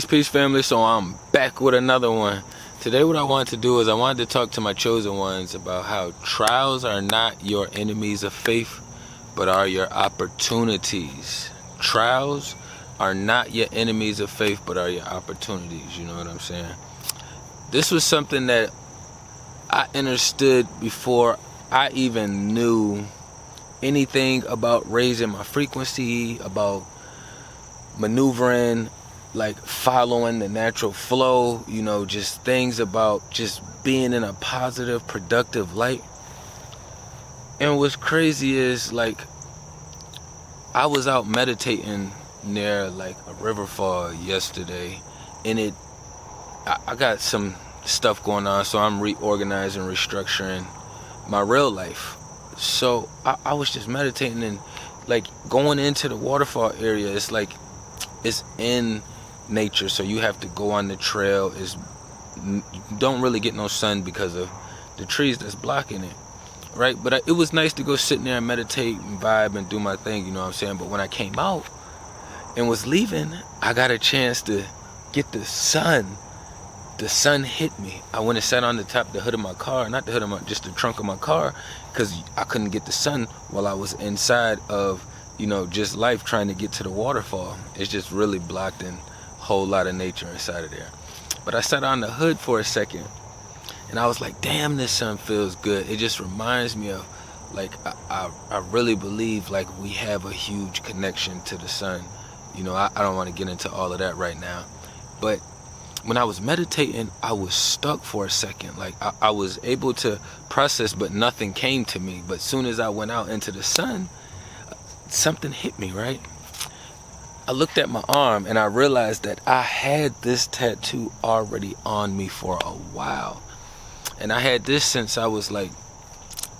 Peace family. So I'm back with another one. Today what I wanted to do is I wanted to talk to my chosen ones about how trials are not your enemies of faith, but are your opportunities. Trials are not your enemies of faith, but are your opportunities. You know what I'm saying? This was something that I understood before I even knew anything about raising my frequency, about maneuvering, like following the natural flow, you know, just things about just being in a positive, productive light. And what's crazy is, like, I was out meditating near like a riverfall yesterday, and I got some stuff going on, so I'm reorganizing, restructuring my real life. So I was just meditating, and like going into the waterfall area, it's like it's in nature, so you have to go on the trail. You don't really get no sun because of the trees that's blocking it, right? But it was nice to go sit there and meditate and vibe and do my thing, you know what I'm saying? But when I came out and was leaving, I got a chance to get the sun. The sun hit me. I went and sat on the hood of my car, not the hood of just the trunk of my car, because I couldn't get the sun while I was inside of, you know, just life trying to get to the waterfall. It's just really blocked in a whole lot of nature inside of there. But I sat on the hood for a second, and I was like, damn, this sun feels good. It just reminds me of, like, I really believe, like, we have a huge connection to the sun. You know, I don't want to get into all of that right now. But when I was meditating, I was stuck for a second. Like, I was able to process, but nothing came to me. But as soon as I went out into the sun, something hit me, right? I looked at my arm and I realized that I had this tattoo already on me for a while. And I had this since I was like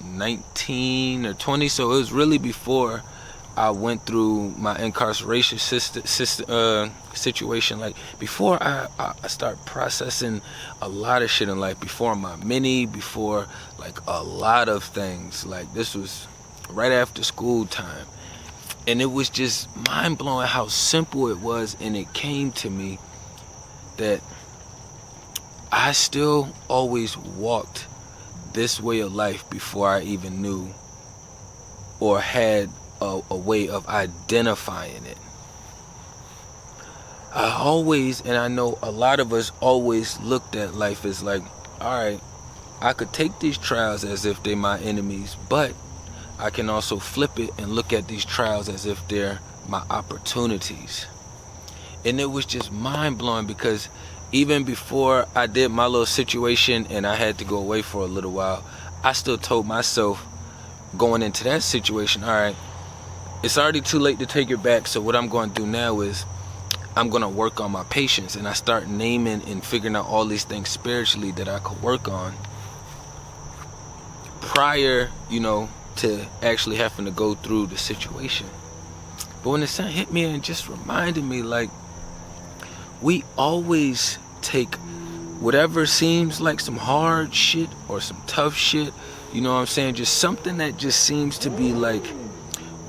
19 or 20, so it was really before I went through my incarceration situation. Like, before I start processing a lot of shit in life, before my mini, before like a lot of things. Like, this was right after school time. And it was just mind-blowing how simple it was, and it came to me that I still always walked this way of life before I even knew or had a way of identifying it. I always, and I know a lot of us always looked at life as like, all right, I could take these trials as if they're my enemies, but I can also flip it and look at these trials as if they're my opportunities. And it was just mind-blowing, because even before I did my little situation and I had to go away for a little while, I still told myself, going into that situation, all right, it's already too late to take it back, so what I'm going to do now is I'm going to work on my patience. And I start naming and figuring out all these things spiritually that I could work on prior, you know, to actually having to go through the situation. But when the sun hit me, and just reminded me, like, we always take whatever seems like some hard shit or some tough shit, you know what I'm saying, just something that just seems to be like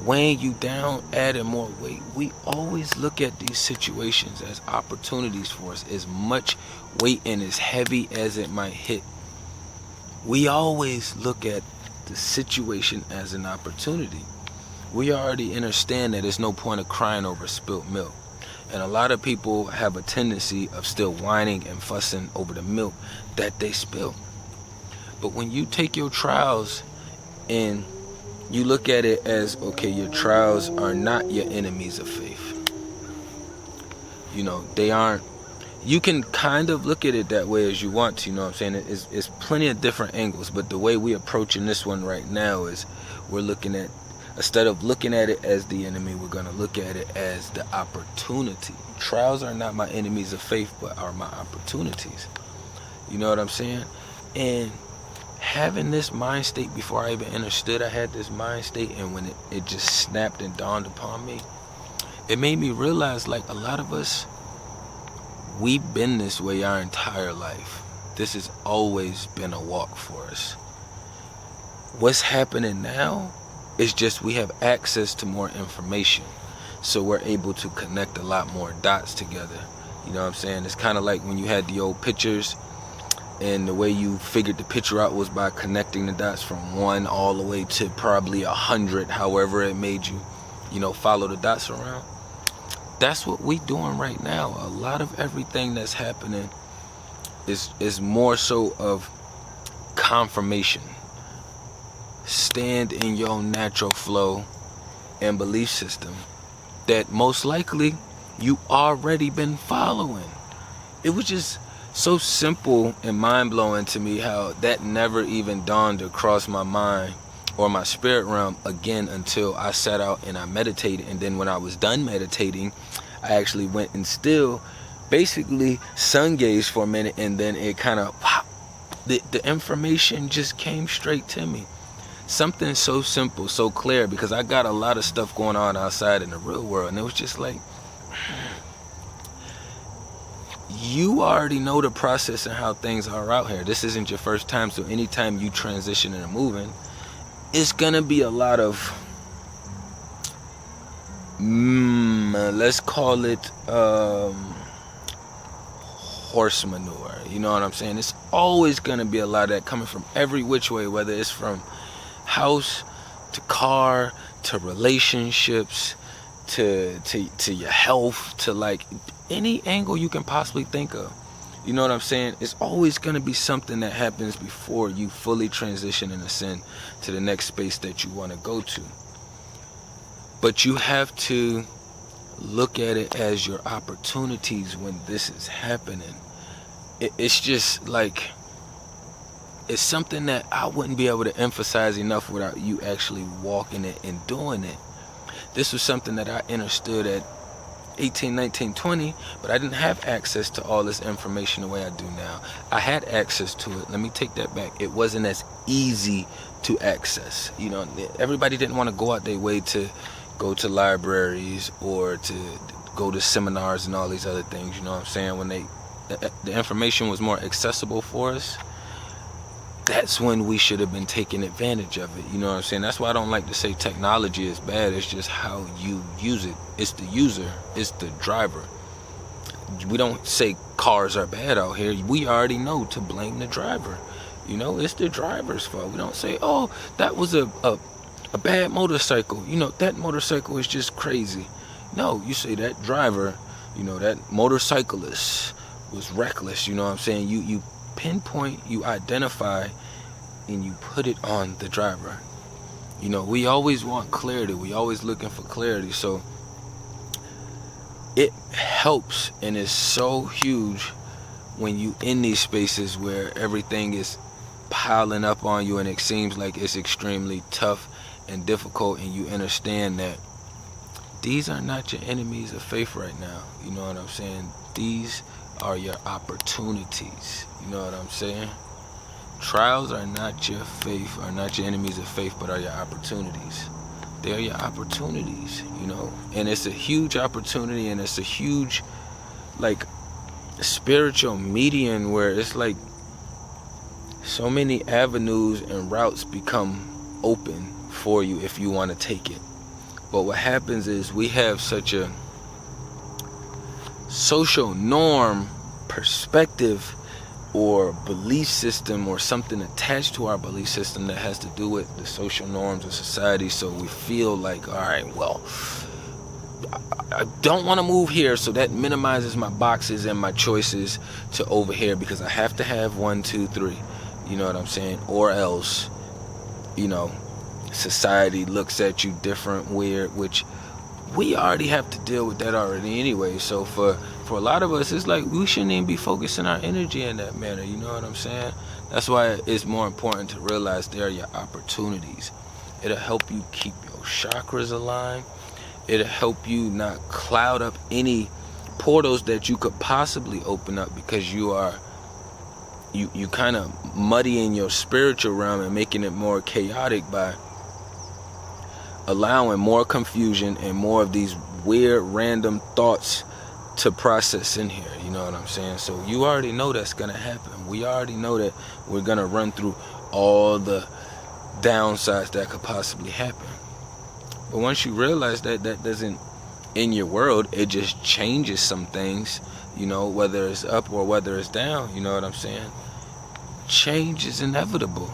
weighing you down, adding more weight. We always look at these situations as opportunities for us, as much weight and as heavy as it might hit. We always look at the situation as an opportunity. We already understand that there's no point of crying over spilt milk. And a lot of people have a tendency of still whining and fussing over the milk that they spill. But when you take your trials and you look at it as, okay, your trials are not your enemies of faith. You know, they aren't. You can kind of look at it that way as you want to, you know what I'm saying? It's plenty of different angles, but the way we're approaching this one right now is we're looking at, instead of looking at it as the enemy, we're going to look at it as the opportunity. Trials are not my enemies of faith, but are my opportunities. You know what I'm saying? And having this mind state, before I even understood I had this mind state, and when it just snapped and dawned upon me, it made me realize, like, a lot of us, we've been this way our entire life. This has always been a walk for us. What's happening now is just we have access to more information, so we're able to connect a lot more dots together You know what I'm saying? It's kind of like when you had the old pictures, and the way you figured the picture out was by connecting the dots from 1 all the way to probably 100, however it made you, follow the dots around. That's what we doing right now. A lot of everything that's happening is more so of confirmation. Stand in your natural flow and belief system that most likely you already been following. It was just so simple and mind-blowing to me how that never even dawned across my mind or my spirit realm again until I sat out and I meditated. And then when I was done meditating, I actually went and still basically sun gazed for a minute, and then it kind of the information just came straight to me. Something so simple, so clear, because I got a lot of stuff going on outside in the real world, and it was just like, you already know the process and how things are out here. This isn't your first time, so anytime you transition and moving, it's gonna be a lot of let's call it horse manure. You know what I'm saying? It's always gonna be a lot of that coming from every which way, whether it's from house to car to relationships to your health, to like any angle you can possibly think of. You know what I'm saying? It's always going to be something that happens before you fully transition and ascend to the next space that you want to go to. But you have to look at it as your opportunities when this is happening. It's just like, it's something that I wouldn't be able to emphasize enough without you actually walking it and doing it. This was something that I understood at 18, 19, 20, but I didn't have access to all this information the way I do now. I had access to it. Let me take that back. It wasn't as easy to access. Everybody didn't want to go out their way to go to libraries or to go to seminars and all these other things. You know what I'm saying? When the information was more accessible for us, that's when we should have been taking advantage of it. You know what I'm saying? That's why I don't like to say technology is bad. It's just how you use it. It's the user. It's the driver. We don't say cars are bad out here. We already know to blame the driver. It's the driver's fault. We don't say, oh, that was a bad motorcycle. That motorcycle is just crazy. No, you say that driver, that motorcyclist was reckless. You know what I'm saying? You pinpoint, you identify, and you put it on the driver. We always want clarity. We always looking for clarity. So it helps and is so huge when you in these spaces where everything is piling up on you and it seems like it's extremely tough and difficult, and you understand that these are not your enemies of faith right now. You know what I'm saying? These are your opportunities. You know what I'm saying? Trials are not your faith, are not your enemies of faith, but are your opportunities. They are your opportunities, and it's a huge opportunity, and it's a huge, like, spiritual median where it's like so many avenues and routes become open for you if you want to take it. But what happens is we have such a social norm, perspective, or belief system, or something attached to our belief system that has to do with the social norms of society. So we feel like, all right, well, I don't want to move here, so that minimizes my boxes and my choices to over here, because I have to have 1, 2, 3. You know what I'm saying? Or else, society looks at you different, weird, which we already have to deal with that already anyway. So for a lot of us, it's like we shouldn't even be focusing our energy in that manner. You know what I'm saying? That's why it's more important to realize they are your opportunities. It'll help you keep your chakras aligned. It'll help you not cloud up any portals that you could possibly open up, because you kind of muddying your spiritual realm and making it more chaotic by allowing more confusion and more of these weird random thoughts to process in here. You know what I'm saying? So you already know that's gonna happen. We already know that we're gonna run through all the downsides that could possibly happen. But once you realize that that doesn't in your world, it just changes some things you know, whether it's up or whether it's down, you know what I'm saying? Change is inevitable.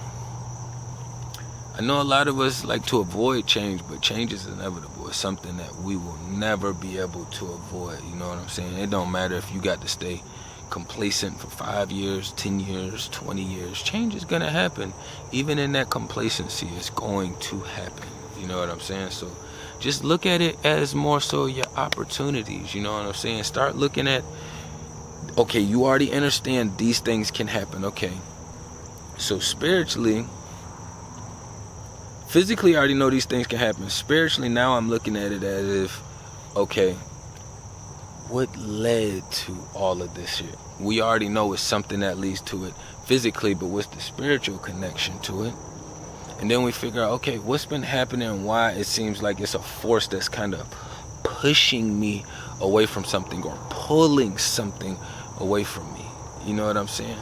I know a lot of us like to avoid change, but change is inevitable. It's something that we will never be able to avoid, you know what I'm saying? It don't matter if you got to stay complacent for 5 years, 10 years, 20 years. Change is going to happen. Even in that complacency, it's going to happen, you know what I'm saying? So just look at it as more so your opportunities, you know what I'm saying? Start looking at, okay, you already understand these things can happen, okay. So spiritually, physically, I already know these things can happen. Spiritually, now I'm looking at it as if, okay, what led to all of this shit? We already know it's something that leads to it physically, but what's the spiritual connection to it? And then we figure out, okay, what's been happening and why it seems like it's a force that's kind of pushing me away from something or pulling something away from me. You know what I'm saying?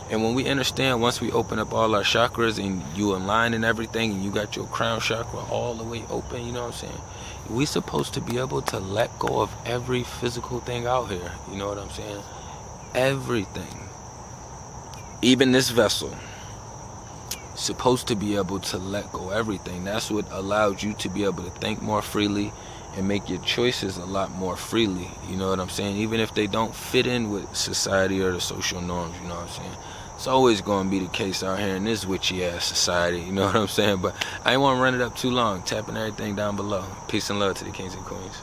And when we understand, once we open up all our chakras and you align and everything, and you got your crown chakra all the way open, you know what I'm saying? We supposed to be able to let go of every physical thing out here. You know what I'm saying? Everything. Even this vessel. Supposed to be able to let go of everything. That's what allows you to be able to think more freely and make your choices a lot more freely. You know what I'm saying? Even if they don't fit in with society or the social norms, you know what I'm saying? It's always going to be the case out here in this witchy ass society, you know what I'm saying? But I ain't want to run it up too long. Tapping everything down below. Peace and love to the kings and queens.